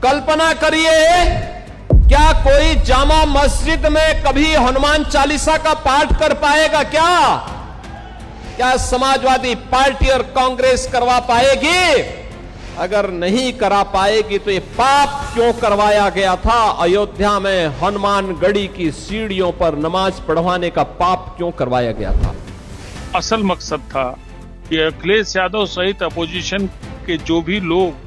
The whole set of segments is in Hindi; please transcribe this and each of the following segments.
कल्पना करिए, क्या कोई जामा मस्जिद में कभी हनुमान चालीसा का पाठ कर पाएगा? क्या समाजवादी पार्टी और कांग्रेस करवा पाएगी? अगर नहीं करा पाएगी तो ये पाप क्यों करवाया गया था? अयोध्या में हनुमानगढ़ी की सीढ़ियों पर नमाज पढ़वाने का पाप क्यों करवाया गया था? असल मकसद था कि अखिलेश यादव सहित अपोजिशन के जो भी लोग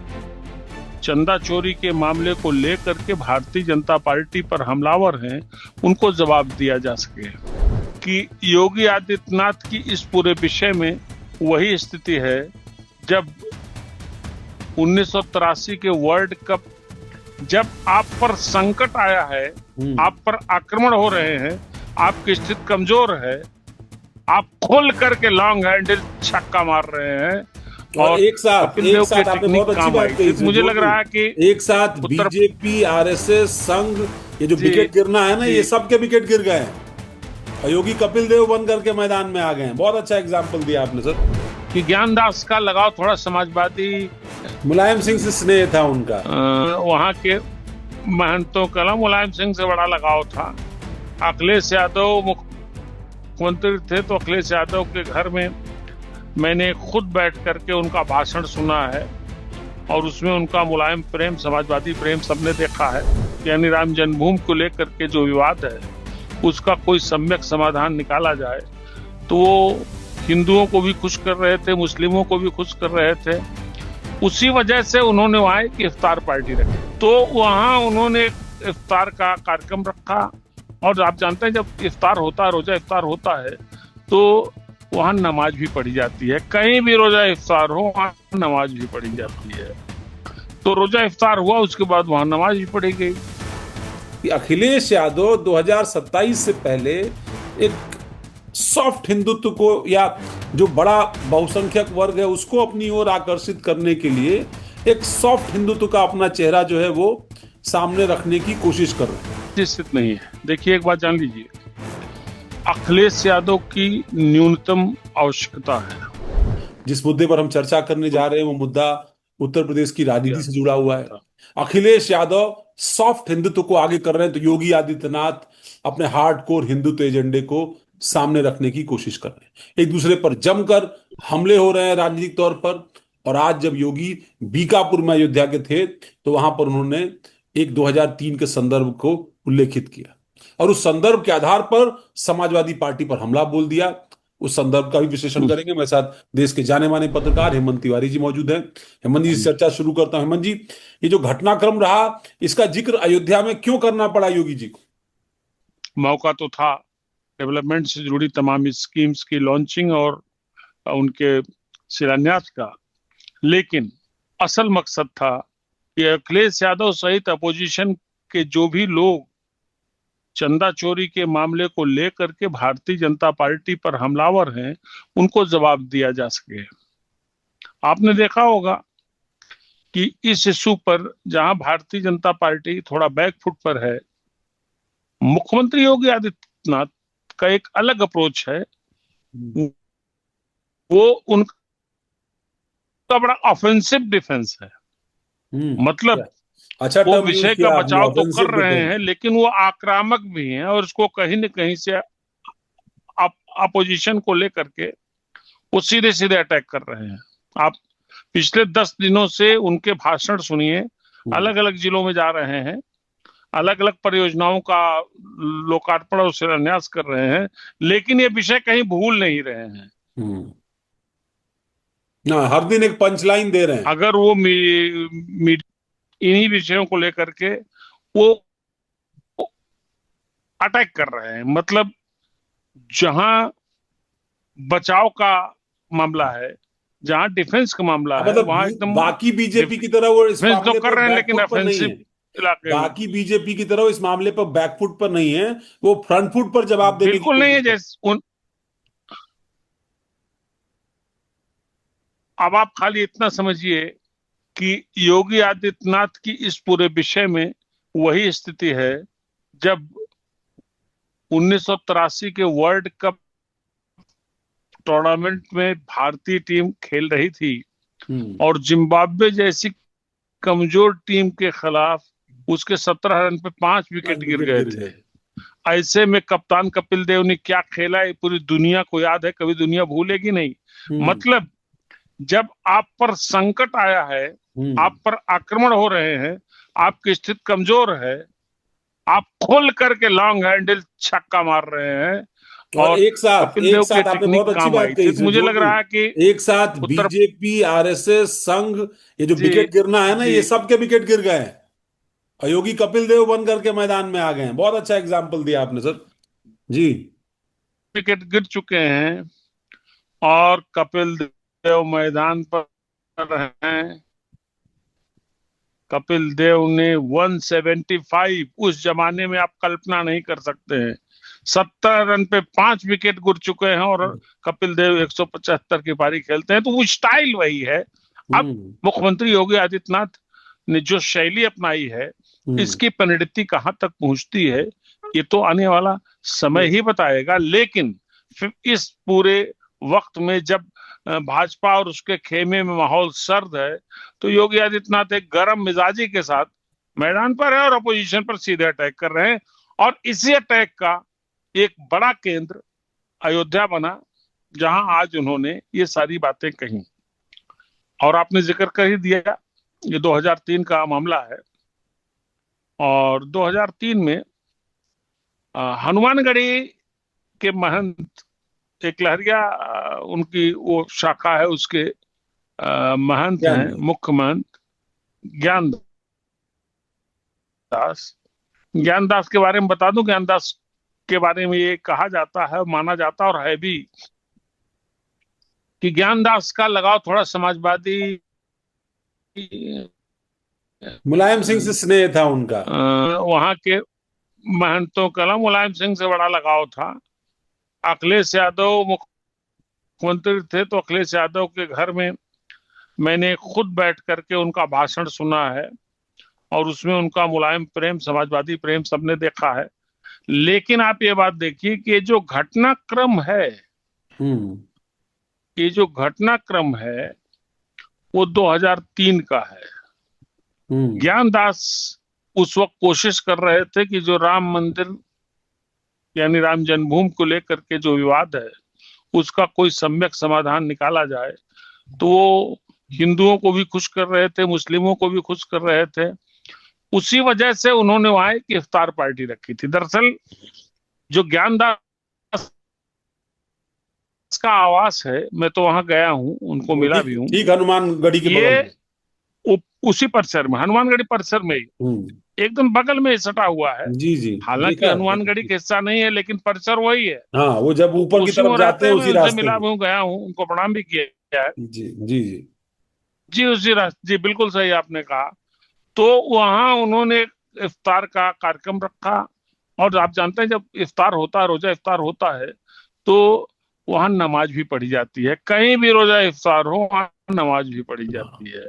चंदा चोरी के मामले को लेकर के भारतीय जनता पार्टी पर हमलावर हैं, उनको जवाब दिया जा सके। कि योगी आदित्यनाथ की इस पूरे विषय में वही स्थिति है जब 1983 के वर्ल्ड कप, जब आप पर संकट आया है, आप पर आक्रमण हो रहे हैं, आपकी स्थिति कमजोर है, आप खोल करके लॉन्ग हैंडेड छक्का मार रहे हैं और एक साथ आपने बहुत अच्छी बात कही। मुझे लग रहा है कि एक साथ बीजेपी, आरएसएस, संघ, ये जो विकेट गिरना है ना, ये सबके विकेट गिर गए हैं। योगी कपिल देव बन करके मैदान में आ गए हैं। बहुत अच्छा एग्जाम्पल दिया आपने सर कि ज्ञानदास का लगाव थोड़ा समाजवादी, मुलायम सिंह से स्नेह था उनका, वहां के महंतों का मुलायम सिंह से बड़ा लगाव था। अखिलेश यादव मुख्यमंत्री थे तो अखिलेश यादव के घर में मैंने खुद बैठ करके उनका भाषण सुना है और उसमें उनका मुलायम प्रेम, समाजवादी प्रेम सबने देखा है। यानी राम जन्मभूमि को लेकर के जो विवाद है उसका कोई सम्यक समाधान निकाला जाए, तो वो हिंदुओं को भी खुश कर रहे थे, मुस्लिमों को भी खुश कर रहे थे। उसी वजह से उन्होंने वहाँ एक इफ्तार पार्टी रखी, तो वहाँ उन्होंने एक इफ्तार का कार्यक्रम रखा। और आप जानते हैं जब इफ्तार होता है, रोजा इफ्तार होता है, तो वहाँ नमाज भी पढ़ी जाती है। कहीं भी रोजा इफ्तार हो वहाँ नमाज भी पढ़ी जाती है। तो रोजा इफ्तार हुआ, उसके बाद वहाँ नमाज भी पढ़ी गई। अखिलेश यादव 2027 से पहले एक सॉफ्ट हिंदुत्व को, या जो बड़ा बहुसंख्यक वर्ग है उसको अपनी ओर आकर्षित करने के लिए एक सॉफ्ट हिंदुत्व का अपना चेहरा जो है वो सामने रखने की कोशिश कर रहे हैं। निश्चित नहीं है। देखिए एक बात जान लीजिए, अखिलेश यादव की न्यूनतम आवश्यकता है। जिस मुद्दे पर हम चर्चा करने जा रहे हैं वो मुद्दा उत्तर प्रदेश की राजनीति से जुड़ा हुआ है। अखिलेश यादव सॉफ्ट हिंदुत्व को आगे कर रहे हैं, तो योगी आदित्यनाथ अपने हार्डकोर हिंदुत्व एजेंडे को सामने रखने की कोशिश कर रहे हैं। एक दूसरे पर जमकर हमले हो रहे हैं राजनीतिक तौर पर। और आज जब योगी बीकापुर में अयोध्या के थे तो वहां पर उन्होंने एक 2003 के संदर्भ को उल्लेखित किया और उस संदर्भ के आधार पर समाजवादी पार्टी पर हमला बोल दिया। उस संदर्भ का भी विश्लेषण करेंगे। मेरे साथ देश के जाने माने पत्रकार हेमंत तिवारी जी मौजूद हैं। हेमंत जी से चर्चा शुरू करता हूं। हेमंत जी, ये जो घटनाक्रम रहा, इसका जिक्र अयोध्या में क्यों करना पड़ा योगी जी को? मौका तो था डेवलपमेंट से जुड़ी तमाम स्कीम्स की लॉन्चिंग और उनके शिलान्यास का, लेकिन असल मकसद था कि अखिलेश यादव सहित अपोजिशन के जो भी लोग चंदा चोरी के मामले को लेकर के भारतीय जनता पार्टी पर हमलावर हैं, उनको जवाब दिया जा सके। आपने देखा होगा कि इस इशू पर जहां भारतीय जनता पार्टी थोड़ा बैकफुट पर है, मुख्यमंत्री योगी आदित्यनाथ का एक अलग अप्रोच है। वो उनका बड़ा ऑफेंसिव डिफेंस है। मतलब अच्छा, वो विषय का बचाव तो कर रहे हैं, लेकिन वो आक्रामक भी हैं और उसको कहीं न कहीं से अपोजिशन को लेकर के वो सीधे सीधे अटैक कर रहे हैं। आप पिछले 10 दिनों से उनके भाषण सुनिए, अलग अलग जिलों में जा रहे हैं, अलग अलग परियोजनाओं का लोकार्पण और शिलान्यास कर रहे हैं, लेकिन ये विषय कहीं भूल नहीं रहे हैं। ना, हर दिन एक पंचलाइन दे रहे हैं। अगर वो इन्हीं विषयों को लेकर के वो अटैक कर रहे हैं, मतलब जहां बचाव का मामला है, जहां डिफेंस का मामला है, वहां एकदम बाकी बीजेपी की तरह वो इस मामले तो कर रहे हैं, लेकिन ऑफेंसिव इलाके बाकी बीजेपी की तरह इस मामले पर बैकफुट पर नहीं है, वो फ्रंट फुट पर जवाब देने बिल्कुल नहीं है। जैसे अब आप खाली इतना समझिए कि योगी आदित्यनाथ की इस पूरे विषय में वही स्थिति है जब 1983 के वर्ल्ड कप टूर्नामेंट में भारतीय टीम खेल रही थी और जिम्बाब्वे जैसी कमजोर टीम के खिलाफ उसके 17 रन पे 5 विकेट गिर विकेट गए गिर थे। गए। ऐसे में कप्तान कपिल देव ने क्या खेला है पूरी दुनिया को याद है, कभी दुनिया भूलेगी नहीं। हम्म मतलब जब आप पर संकट आया है, हम्म आप पर आक्रमण हो रहे हैं, आपकी स्थिति कमजोर है, आप खोल करके लॉन्ग हैंडल छक्का मार रहे हैं और और कपिल एक देव की साथ आपने टेक्निक बहुत अच्छी काम बात आई कही थी। तो इसमें मुझे लग जोगी, रहा है कि एक साथ उत्तर बीजेपी, आरएसएस, संघ, ये जो जी विकेट गिरना है ना, जी ये सबके विकेट गिर गए हैं और योगी कपिल देव बन करके मैदान में आ गए हैं। बहुत अच्छा एग्जाम्पल दिया आपने सर। जी। विकेट गिर चुके हैं और कपिल देव मैदान पर हैं। कपिल देव ने 175, उस जमाने में आप कल्पना नहीं कर सकते हैं, 70 रन पे 5 विकेट गिर चुके हैं और कपिल देव 175 की पारी खेलते हैं। तो वो स्टाइल वही है। अब हम्म मुख्यमंत्री योगी आदित्यनाथ ने जो शैली अपनाई है, हम्म इसकी परिणति कहां तक पहुंचती है ये तो आने वाला समय ही बताएगा। लेकिन फिर इस पूरे वक्त में जब भाजपा और उसके खेमे में माहौल सर्द है, तो योगी आदित्यनाथ एक गर्म मिजाजी के साथ मैदान पर है और अपोजिशन पर सीधे अटैक कर रहे हैं। और इसी अटैक का एक बड़ा केंद्र अयोध्या बना, जहां आज उन्होंने ये सारी बातें कही। और आपने जिक्र कर ही दिया, ये 2003 का मामला है। और 2003 में हनुमानगढ़ी के महंत, एक लहरिया उनकी वो शाखा है, उसके महंत ज्ञान हैं, देव। मुख्य महंत ज्ञानदास। ज्ञानदास के बारे में बता दूं, ज्ञानदास के बारे में ये कहा जाता है, माना जाता और है भी, कि ज्ञानदास का लगाव थोड़ा समाजवादी मुलायम सिंह से स्नेह था उनका। वहां के महंतों का मुलायम सिंह से बड़ा लगाव था। अखिलेश यादव मुख्यमंत्री थे तो अखिलेश यादव के घर में मैंने खुद बैठ करके उनका भाषण सुना है और उसमें उनका मुलायम प्रेम, समाजवादी प्रेम सबने देखा है। लेकिन आप ये बात देखिए कि जो घटनाक्रम है, हम्म ये जो घटनाक्रम है वो 2003 का है। हम्म ज्ञानदास उस वक्त कोशिश कर रहे थे कि जो राम मंदिर यानी राम जन्मभूमि को लेकर के जो विवाद है, उसका कोई सम्यक समाधान निकाला जाए। तो वो हिंदुओं को भी खुश कर रहे थे, मुस्लिमों को भी खुश कर रहे थे। उसी वजह से उन्होंने वहां एक इफ्तार पार्टी रखी थी। दरअसल जो ज्ञानदास का आवास है, मैं तो वहां गया हूं, उनको वो मिला ठीक भी हूं। ठीक हनुमानगढ़ी के बगल ये में। उसी परिसर में, हनुमानगढ़ी परिसर में ही, हम्म एकदम बगल में ही सटा हुआ है। जी जी। हालांकि देखा है हनुमानगढ़ी का हिस्सा नहीं है, लेकिन परिसर वही है। हाँ, वो जब ऊपर की उसी तरफ में जाते रहते हैं हैं, मैं उसी उनसे रास्ते मिला में। भी हूं, गया हूं, उनको प्रणाम भी किया है। जी जी जी। जी उसी रास्ते, जी बिल्कुल सही आपने कहा। तो वहां उन्होंने इफ्तार का कार्यक्रम रखा। और आप जानते हैं, जब इफ्तार होता है, रोजा इफ्तार होता है, तो वहां नमाज भी पढ़ी जाती है। कहीं भी रोजा इफ्तार हो, वहां नमाज भी पढ़ी जाती है।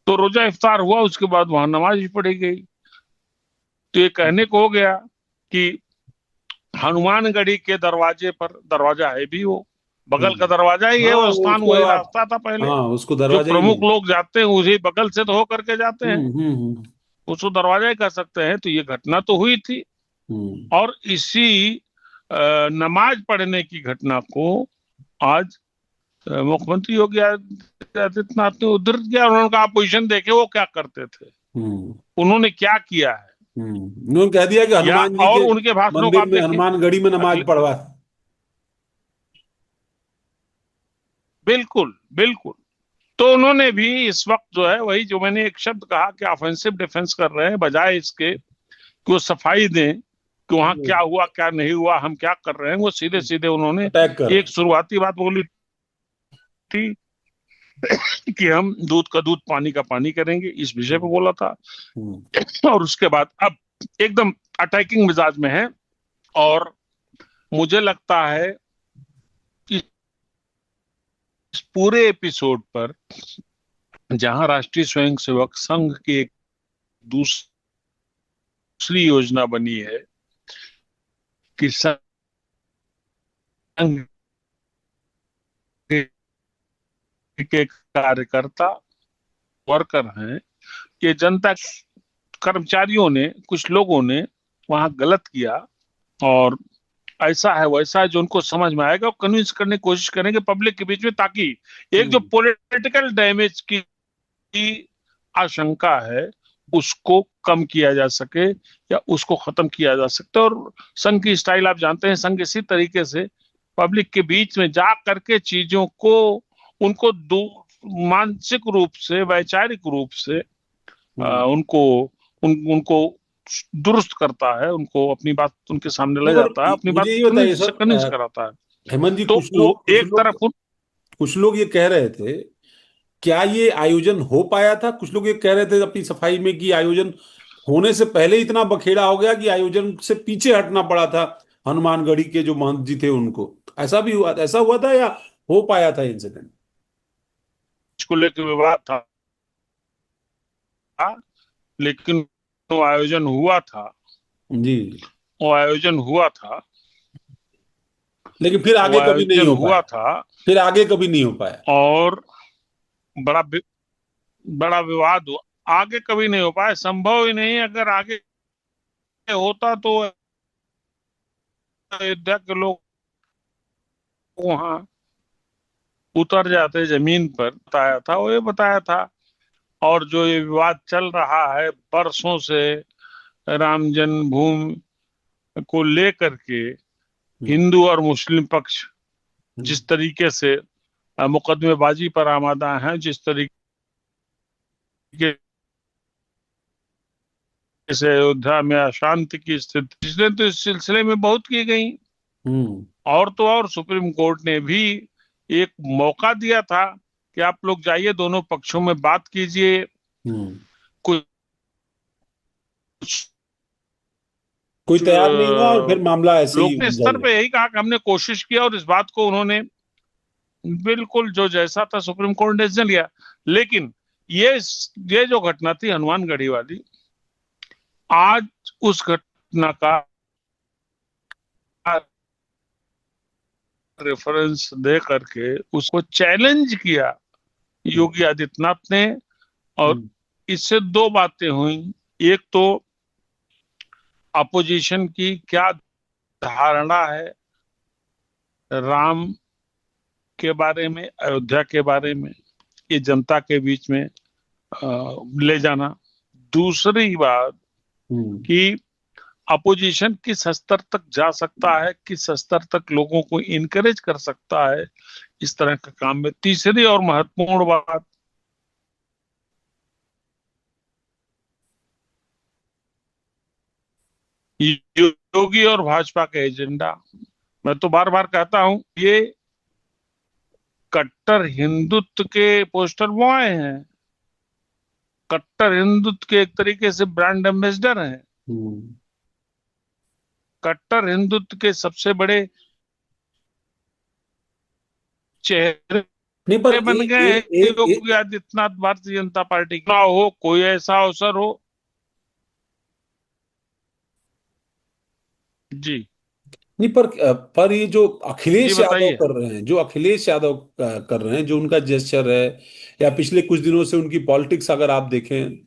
तो रोजा इफ्तार हुआ, उसके बाद वहां नमाज भी पढ़ी गई। तो ये कहने को हो गया कि हनुमानगढ़ी के दरवाजे पर, दरवाजा है भी वो, बगल का दरवाजा ही है हाँ, वो वो स्थान, उसको वही आप, रास्ता था पहले। हाँ उसको जो दरवाजा ही प्रमुख नहीं। लोग जाते हैं उसी बगल से तो हो करके जाते हैं, हम्म। उसको दरवाजा ही कह सकते हैं। तो ये घटना तो हुई थी। हम्म और इसी नमाज पढ़ने की घटना को आज मुख्यमंत्री योगी आदित्यनाथ ने उद्धृत किया। उन्होंने कहा, पोजीशन देखे वो क्या करते थे, हम्म उन्होंने क्या किया है। उन्होंने कह दिया कि या हनुमान जी और के उनके भाषणों को मंदिर आप में, देखिए। हनुमानगढ़ी में नमाज अखिल पढ़वा। बिल्कुल बिल्कुल। तो उन्होंने भी इस वक्त जो है, वही जो मैंने एक शब्द कहा कि ऑफेंसिव डिफेंस कर रहे हैं, बजाय इसके कि वो सफाई दें कि वहां क्या हुआ क्या नहीं हुआ, हम क्या कर रहे हैं, वो सीधे सीधे उन्होंने अटैक कर। एक शुरुआती बात बोली थी कि हम दूध का दूध, पानी का पानी करेंगे, इस विषय पे बोला था। और उसके बाद अब एकदम अटैकिंग मिजाज में है। और मुझे लगता है कि इस पूरे एपिसोड पर, जहां राष्ट्रीय स्वयंसेवक संघ की एक दूसरी योजना बनी है कि संघ के कार्यकर्ता, वर्कर हैं, ये जनता कर्मचारियों ने, कुछ लोगों ने वहां गलत किया और ऐसा है वैसा है जो उनको समझ में आएगा, कन्विंस करने की कोशिश करेंगे पब्लिक के बीच में, ताकि एक जो पॉलिटिकल डैमेज की आशंका है उसको कम किया जा सके या उसको खत्म किया जा सकता है। और संघ की स्टाइल आप जानते हैं, संघ इसी तरीके से पब्लिक के बीच में जा करके चीजों को, उनको मानसिक रूप से, वैचारिक रूप से उनको उनको दुरुस्त करता है, उनको अपनी बात उनके सामने ले जाता है, अपनी बात मुझे ये बताइए सर, कन्विंस कराता है। हेमंत जी, तो वो एक तरफ कुछ लोग ये कह रहे थे, क्या ये आयोजन हो पाया था? कुछ लोग ये कह रहे थे अपनी सफाई में कि आयोजन होने से पहले इतना बखेड़ा हो गया कि आयोजन से पीछे हटना पड़ा था हनुमानगढ़ी के जो महंत जी थे उनको। ऐसा हुआ था या हो पाया था इंसिडेंट? को लेकर विवाद था, लेकिन वो आयोजन हुआ था। जी। वो आयोजन हुआ था, लेकिन फिर आगे वो कभी नहीं आयोजन हो हुआ पाया। था फिर आगे कभी नहीं हो पाया और बड़ा बड़ा विवाद हुआ। आगे कभी नहीं हो पाया, संभव ही नहीं। अगर आगे होता तो अयोध्या के लोग वहां उतर जाते जमीन पर। बताया था, वो ये बताया था। और जो ये विवाद चल रहा है बरसों से राम जन्मभूमि को लेकर के, हिंदू और मुस्लिम पक्ष जिस तरीके से मुकदमेबाजी पर आमादा हैं, जिस तरीके से अयोध्या में अशांति की स्थिति, पिछले तो इस सिलसिले में बहुत की गई। और तो और सुप्रीम कोर्ट ने भी एक मौका दिया था कि आप लोग जाइए, दोनों पक्षों में बात कीजिए, कुछ कोई तैयार नहीं हुआ और फिर मामला ऐसे ही लोग ने स्तर पे यही कहा कि हमने कोशिश किया, और इस बात को उन्होंने बिल्कुल जो जैसा था सुप्रीम कोर्ट ने डिसीजन लिया। लेकिन ये जो घटना थी हनुमानगढ़ी वाली, आज उस घटना का रेफरेंस दे करके उसको चैलेंज किया योगी आदित्यनाथ ने। और इससे दो बातें हुई। एक तो अपोजिशन की क्या धारणा है राम के बारे में, अयोध्या के बारे में, ये जनता के बीच में ले जाना। दूसरी बात कि अपोजिशन किस स्तर तक जा सकता है, किस स्तर तक लोगों को इनकरेज कर सकता है इस तरह के काम में। तीसरी और महत्वपूर्ण बात, योगी और भाजपा का एजेंडा, मैं तो बार बार कहता हूं, ये कट्टर हिंदुत्व के पोस्टर बॉय हैं, कट्टर हिंदुत्व के एक तरीके से ब्रांड एम्बेसडर हैं, कट्टर हिंदुत्व के सबसे बड़े चेहरे नहीं, पर बन गए हैं योगी आदित्यनाथ। भारतीय जनता पार्टी का हो, कोई ऐसा अवसर हो, जी नहीं, पर ये जो अखिलेश यादव बताइए। कर रहे हैं, कर रहे हैं, जो उनका जेस्चर है, या पिछले कुछ दिनों से उनकी पॉलिटिक्स अगर आप देखें,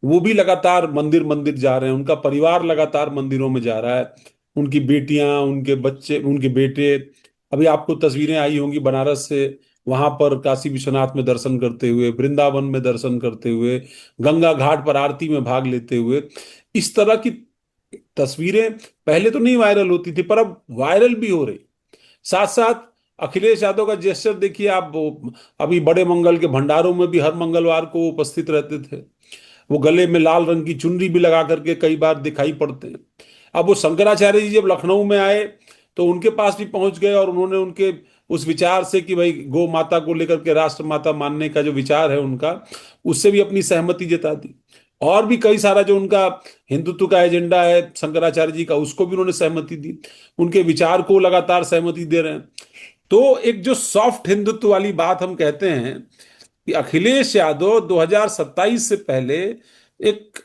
वो भी लगातार मंदिर मंदिर जा रहे हैं, उनका परिवार लगातार मंदिरों में जा रहा है, उनकी बेटियां, उनके बच्चे, उनके बेटे। अभी आपको तस्वीरें आई होंगी बनारस से, वहां पर काशी विश्वनाथ में दर्शन करते हुए, वृंदावन में दर्शन करते हुए, गंगा घाट पर आरती में भाग लेते हुए। इस तरह की तस्वीरें पहले तो नहीं वायरल होती थी, पर अब वायरल भी हो रही। साथ साथ अखिलेश यादव का जेस्चर देखिए आप, अभी बड़े मंगल के भंडारों में भी हर मंगलवार को उपस्थित रहते थे। वो गले में लाल रंग की चुनरी भी लगा करके कई बार दिखाई पड़ते हैं। अब वो शंकराचार्य जी जब लखनऊ में आए तो उनके पास भी पहुंच गए, और उन्होंने उनके उस विचार से कि भाई गौ माता को लेकर के राष्ट्र माता मानने का जो विचार है उनका, उससे भी अपनी सहमति जता दी। और भी कई सारा जो उनका हिंदुत्व का एजेंडा है शंकराचार्य जी का, उसको भी उन्होंने सहमति दी, उनके विचार को लगातार सहमति दे रहे हैं। तो एक जो सॉफ्ट हिंदुत्व वाली बात हम कहते हैं कि अखिलेश यादव 2027 से पहले एक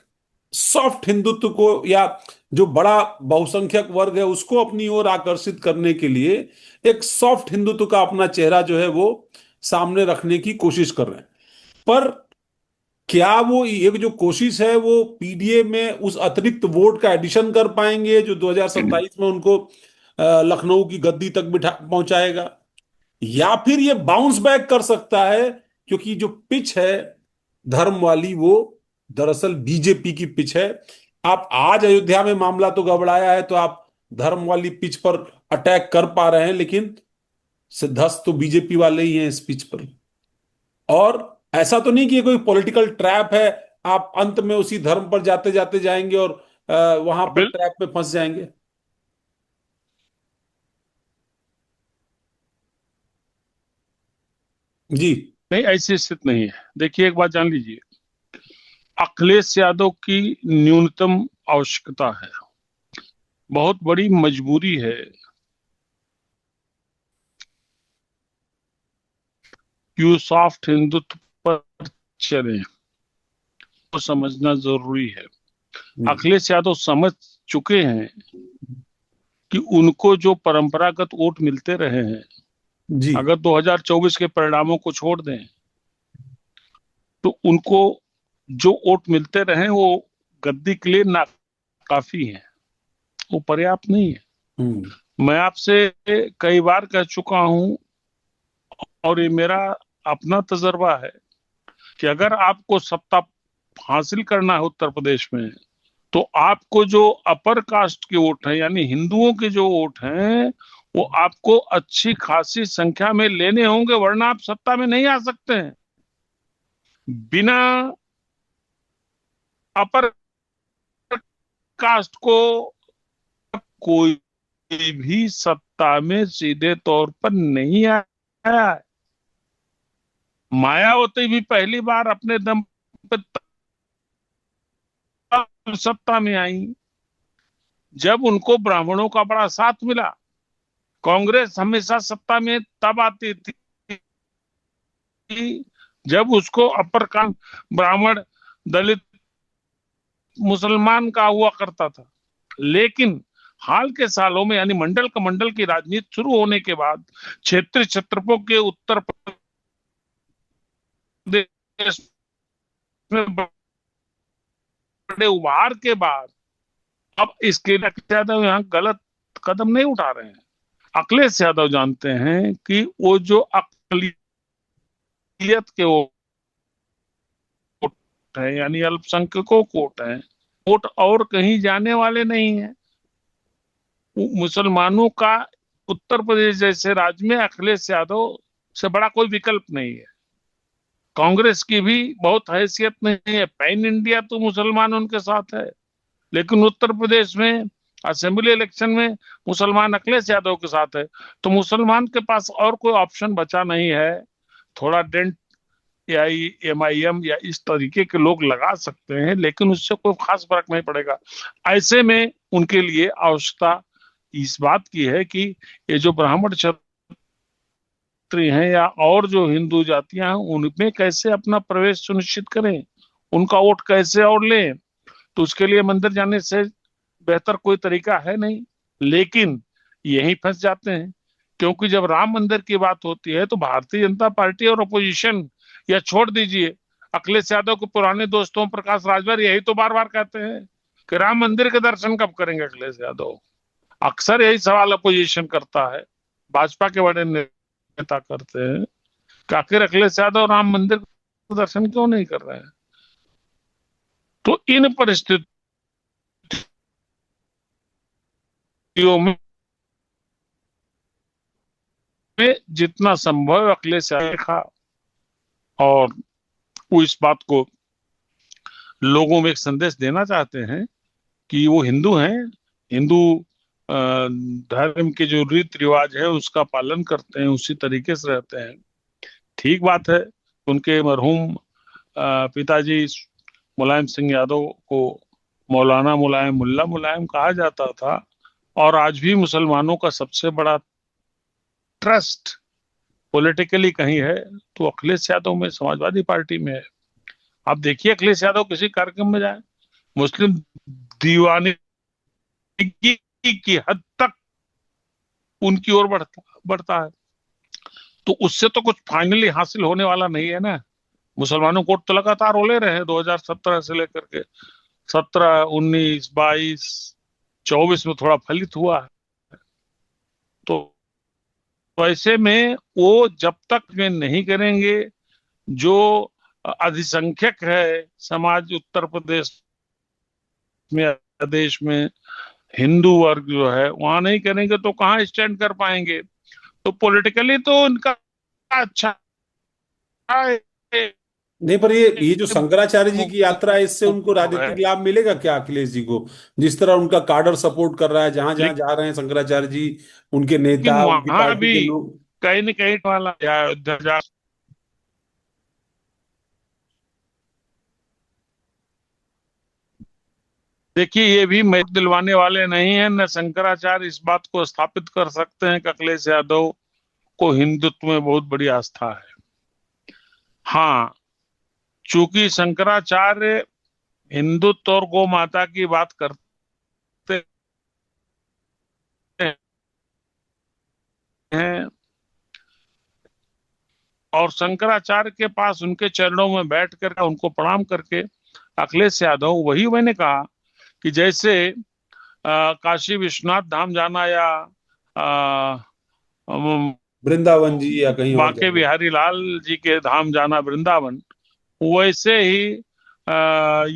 सॉफ्ट हिंदुत्व को, या जो बड़ा बहुसंख्यक वर्ग है उसको अपनी ओर आकर्षित करने के लिए एक सॉफ्ट हिंदुत्व का अपना चेहरा जो है वो सामने रखने की कोशिश कर रहे हैं। पर क्या वो एक जो कोशिश है वो पीडीए में उस अतिरिक्त वोट का एडिशन कर पाएंगे जो 2027 में उनको लखनऊ की गद्दी तक बिठा पहुंचाएगा, या फिर ये बाउंस बैक कर सकता है? क्योंकि जो पिच है धर्म वाली वो दरअसल बीजेपी की पिच है। आप आज अयोध्या में मामला तो गड़बड़ाया है तो आप धर्म वाली पिच पर अटैक कर पा रहे हैं, लेकिन सिद्धस्त तो बीजेपी वाले ही हैं इस पिच पर। और ऐसा तो नहीं कि ये कोई पॉलिटिकल ट्रैप है, आप अंत में उसी धर्म पर जाते जाते जाएंगे और वहां पर बिल ट्रैप में फंस जाएंगे। जी। नहीं, ऐसी स्थिति नहीं है। देखिए, एक बात जान लीजिए, अखिलेश यादव की न्यूनतम आवश्यकता है, बहुत बड़ी मजबूरी है कि वो सॉफ्ट हिंदुत्व पर चले, तो समझना जरूरी है। हम्म, अखिलेश यादव समझ चुके हैं कि उनको जो परंपरागत वोट मिलते रहे हैं, जी। अगर 2024 के परिणामों को छोड़ दें तो उनको जो वोट मिलते रहे वो गद्दी के लिए ना काफी है, वो पर्याप्त नहीं है। हम्म। मैं आपसे कई बार कह चुका हूं, और ये मेरा अपना तजर्बा है, कि अगर आपको सत्ता हासिल करना है उत्तर प्रदेश में, तो आपको जो अपर कास्ट के वोट हैं, यानी हिंदुओं के जो वोट हैं, वो आपको अच्छी खासी संख्या में लेने होंगे, वरना आप सत्ता में नहीं आ सकते हैं। बिना अपर कास्ट को कोई भी सत्ता में सीधे तौर पर नहीं आया है। मायावती भी पहली बार अपने दम पे तब सत्ता में आई जब उनको ब्राह्मणों का बड़ा साथ मिला। कांग्रेस हमेशा सत्ता में तब आती थी जब उसको अपर कास्ट, ब्राह्मण, दलित, मुसलमान का हुआ करता था। लेकिन हाल के सालों में, यानी मंडल कमंडल की राजनीति शुरू होने के बाद, क्षेत्रीय छत्रपों के उत्तर प्रदेश में बड़े उभार के बाद, अब इसके लिए अखिलेश यादव यहाँ गलत कदम नहीं उठा रहे हैं। अखिलेश यादव जानते हैं कि वो जो अकलियत के वोट है, यानी अल्पसंख्यकों को वोट है, वोट और कहीं जाने वाले नहीं है। मुसलमानों का उत्तर प्रदेश जैसे राज्य में अखिलेश यादव से बड़ा कोई विकल्प नहीं है। कांग्रेस की भी बहुत हैसियत नहीं है, पैन इंडिया तो मुसलमान उनके साथ है, लेकिन उत्तर प्रदेश में असेंबली इलेक्शन में मुसलमान अखिलेश यादव के साथ है, तो मुसलमान के पास और कोई ऑप्शन बचा नहीं है। थोड़ा डेंट या एमआईएम या इस तरीके के लोग लगा सकते हैं, लेकिन उससे कोई खास फर्क नहीं पड़ेगा। ऐसे में उनके लिए आवश्यकता इस बात की है कि ये जो ब्राह्मण क्षत्रिय हैं या और जो हिंदू जातियां हैं, उनमें कैसे अपना प्रवेश सुनिश्चित करें, उनका वोट कैसे और लें। तो उसके लिए मंदिर जाने से बेहतर कोई तरीका है नहीं, लेकिन यहीं फंस जाते हैं। क्योंकि जब राम मंदिर की बात होती है तो भारतीय जनता पार्टी और अपोजिशन, या छोड़ दीजिए, अखिलेश यादव के पुराने दोस्तों प्रकाश राजभर यही तो बार बार कहते हैं कि राम मंदिर के दर्शन कब करेंगे अखिलेश यादव। अक्सर यही सवाल अपोजिशन करता है, भाजपा के बड़े नेता करते हैं कि आखिर अखिलेश यादव राम मंदिर के दर्शन क्यों नहीं कर रहे हैं। तो इन परिस्थितियों में जितना संभव अखिलेश यादव देखा, और वो इस बात को लोगों में एक संदेश देना चाहते हैं कि वो हिंदू हैं, हिंदू धर्म के जो रीति रिवाज है उसका पालन करते हैं, उसी तरीके से रहते हैं। ठीक बात है, उनके मरहूम पिताजी मुलायम सिंह यादव को मौलाना मुलायम, मुल्ला मुलायम कहा जाता था, और आज भी मुसलमानों का सबसे बड़ा ट्रस्ट पॉलिटिकली कहीं है तो अखिलेश यादव में, समाजवादी पार्टी में है। आप देखिए, अखिलेश यादव किसी कार्यक्रम में जाए, मुस्लिम दीवानगी की हद तक उनकी ओर बढ़ता बढ़ता है। तो उससे तो कुछ फाइनली हासिल होने वाला नहीं है ना। मुसलमानों को तो लगातार वो ले रहे हैं 2017 से लेकर के 17, 19, 22, 24 में थोड़ा फलित हुआ है। तो ऐसे में वो जब तक वे नहीं करेंगे, जो अधिसंख्यक है समाज उत्तर प्रदेश में, देश में हिंदू वर्ग जो है, वहां नहीं करेंगे तो कहाँ स्टैंड कर पाएंगे। तो पॉलिटिकली तो उनका अच्छा है। नहीं, पर ये जो शंकराचार्य जी की यात्रा है, इससे उनको है। राजनीतिक लाभ मिलेगा क्या अखिलेश जी को? जिस तरह उनका काडर सपोर्ट कर रहा है, जहां जहां लेकिन जा रहे हैं शंकराचार्य जी, उनके नेता, उनकी वहां पार्टी भी के लोग। कहीं न कहीं वाला अयोध्या, देखिए ये भी मैं दिलवाने वाले नहीं है, न शंकराचार्य इस बात को स्थापित कर सकते हैं कि अखिलेश यादव को हिंदुत्व में बहुत बड़ी आस्था है। हाँ, चूंकि शंकराचार्य हिंदुत्व और गौ माता की बात करते हैं, और शंकराचार्य के पास उनके चरणों में बैठ कर उनको प्रणाम करके अखिलेश यादव, वही मैंने कहा कि जैसे काशी विश्वनाथ धाम जाना या वृंदावन जी या कहीं और बांके जाना। बिहारी लाल जी के धाम जाना वृंदावन, वैसे ही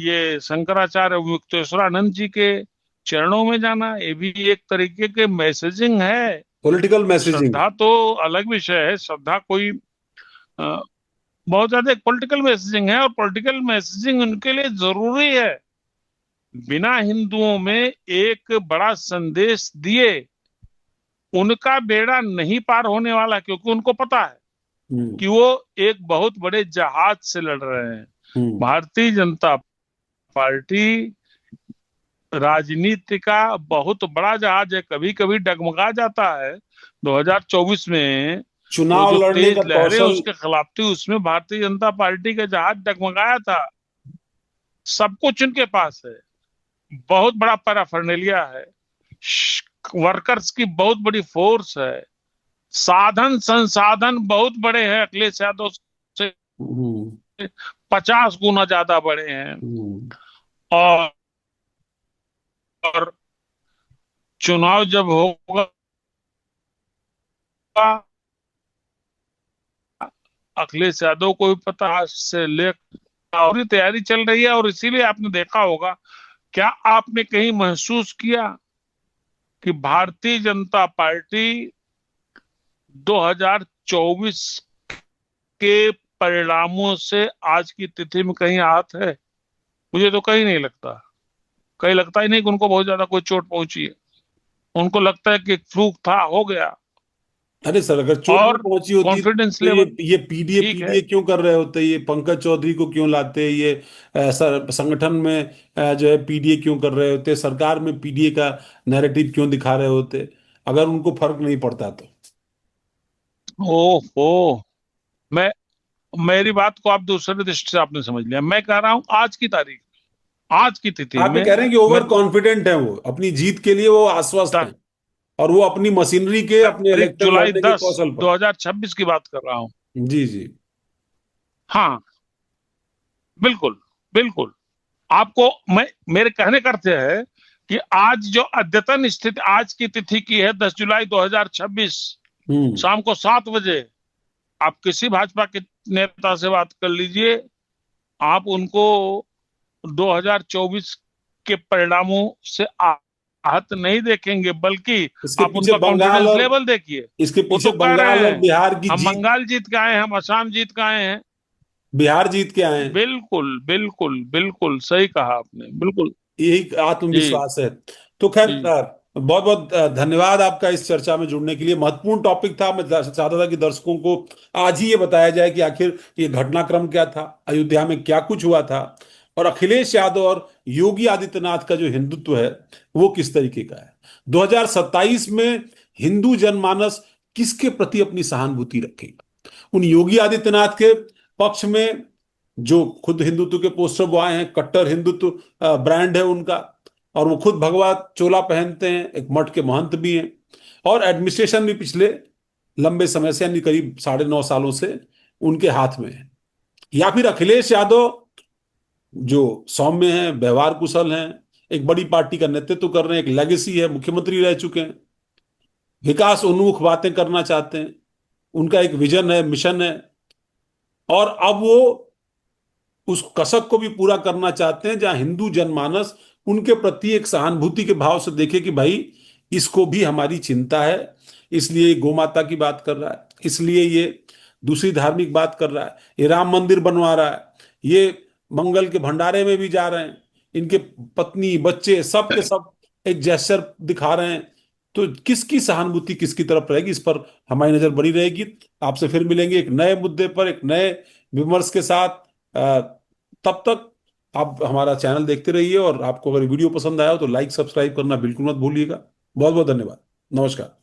ये शंकराचार्य मुक्तेश्वरानंद जी के चरणों में जाना, ये भी एक तरीके के मैसेजिंग है। Political messaging. श्रद्धा तो अलग विषय है, श्रद्धा कोई बहुत ज्यादा एक पॉलिटिकल मैसेजिंग है, और पॉलिटिकल मैसेजिंग उनके लिए जरूरी है। बिना हिंदुओं में एक बड़ा संदेश दिए उनका बेड़ा नहीं पार होने वाला, क्योंकि उनको पता है कि वो एक बहुत बड़े जहाज से लड़ रहे हैं। भारतीय जनता पार्टी राजनीति का बहुत बड़ा जहाज है, कभी कभी डगमगा जाता है। 2024 में वो चुनाव जो लड़ने का तेज लहरें कौशल। उसके खिलाफ थी, उसमें भारतीय जनता पार्टी का जहाज डगमगाया था। सब कुछ उनके पास है, बहुत बड़ा पैराफर्नेलिया है, वर्कर्स की बहुत बड़ी फोर्स है, साधन संसाधन बहुत बड़े हैं, अखिलेश यादव से 50 गुना ज्यादा बड़े हैं। और चुनाव जब होगा, अखिलेश यादव को भी पता से ले और तैयारी चल रही है। और इसीलिए आपने देखा होगा, क्या आपने कहीं महसूस किया कि भारतीय जनता पार्टी 2024 के परिणामों से आज की तिथि में कहीं आहत है? मुझे तो कहीं नहीं लगता। कहीं लगता ही नहीं कि उनको बहुत ज्यादा कोई चोट पहुंची है। उनको लगता है कि फ्लूक था, हो गया। अरे सर, अगर चोट और नहीं पहुंची होती कॉन्फिडेंस तो लेवल ये पीडीए ठीक है। पीडीए क्यों कर रहे होते? ये पंकज चौधरी को क्यों लाते? ये सर संगठन में जो है पीडीए क्यों कर रहे होते? सरकार में पीडीए का नैरेटिव क्यों दिखा रहे होते, अगर उनको फर्क नहीं पड़ता तो? ओहो, मैं मेरी बात को आप दूसरे दृष्टि से आपने समझ लिया। मैं कह रहा हूं आज की तारीख, आज की तिथि आप ये में कह रहे हैं कि मैं ओवर कॉन्फिडेंट है, वो अपनी जीत के लिए वो आश्वस्त है, और वो अपनी मशीनरी के, अपने तारीख इलेक्शन जुलाई लड़ने के 10, कौशल पर। 2026 की बात कर रहा हूं। जी जी। हाँ, बिल्कुल बिल्कुल। आपको मैं, मेरे कहने का अर्थ है कि आज जो अद्यतन स्थिति आज की तिथि की है, 10 जुलाई 2026 शाम को 7 बजे, आप किसी भाजपा के नेता से बात कर लीजिए, आप उनको 2024 के परिणामों से आहत नहीं देखेंगे, बल्कि इसके आप पीछे उनका बंगाल कॉन्फिडेंस और लेवल देखिए। इसके वो पीछे तो कह रहे बंगाल और हैं बिहार की हम जीत। बंगाल जीत के आए हैं, हम असम जीत के आए हैं। बिहार जीत के आए हैं। बिल्कुल बिल्कुल बिल्कुल सही कहा आपने, बिल्कुल। यही जी आत्मविश्वास है। तो खैर, जी बहुत बहुत धन्यवाद आपका इस चर्चा में जुड़ने के लिए। महत्वपूर्ण टॉपिक था। मैं चाहता था कि दर्शकों को आज ही ये बताया जाए कि आखिर ये घटनाक्रम क्या था, अयोध्या में क्या कुछ हुआ था, और अखिलेश यादव और योगी आदित्यनाथ का जो हिंदुत्व है वो किस तरीके का है। 2027 में हिंदू जनमानस किसके प्रति अपनी सहानुभूति रखेगा? उन योगी आदित्यनाथ के पक्ष में जो खुद हिंदुत्व के पोस्टर वो आए हैं, कट्टर हिंदुत्व ब्रांड है उनका, और वो खुद भगवा चोला पहनते हैं, एक मठ के महंत भी हैं, और एडमिनिस्ट्रेशन भी पिछले लंबे समय से, यानी करीब 9.5 सालों से उनके हाथ में है। या फिर अखिलेश यादव जो सौम्य हैं, व्यवहार कुशल हैं, एक बड़ी पार्टी का नेतृत्व कर रहे हैं, एक लेगेसी है, मुख्यमंत्री रह चुके हैं, विकास उन्मुख बातें करना चाहते हैं, उनका एक विजन है, मिशन है, और अब वो उस कसक को भी पूरा करना चाहते हैं जहां हिंदू जनमानस उनके प्रति एक सहानुभूति के भाव से देखे कि भाई इसको भी हमारी चिंता है, इसलिए ये गोमाता की बात कर रहा है, इसलिए ये दूसरी धार्मिक बात कर रहा है, ये राम मंदिर बनवा रहा है, ये मंगल के भंडारे में भी जा रहे हैं, इनके पत्नी बच्चे सब के सब एक जेस्चर दिखा रहे हैं। तो किसकी सहानुभूति किसकी तरफ रहेगी, इस पर हमारी नजर बनी रहेगी। आपसे फिर मिलेंगे एक नए मुद्दे पर, एक नए विमर्श के साथ। तब तक आप हमारा चैनल देखते रहिए, और आपको अगर वीडियो पसंद आया हो तो लाइक सब्सक्राइब करना बिल्कुल मत भूलिएगा। बहुत बहुत धन्यवाद। नमस्कार।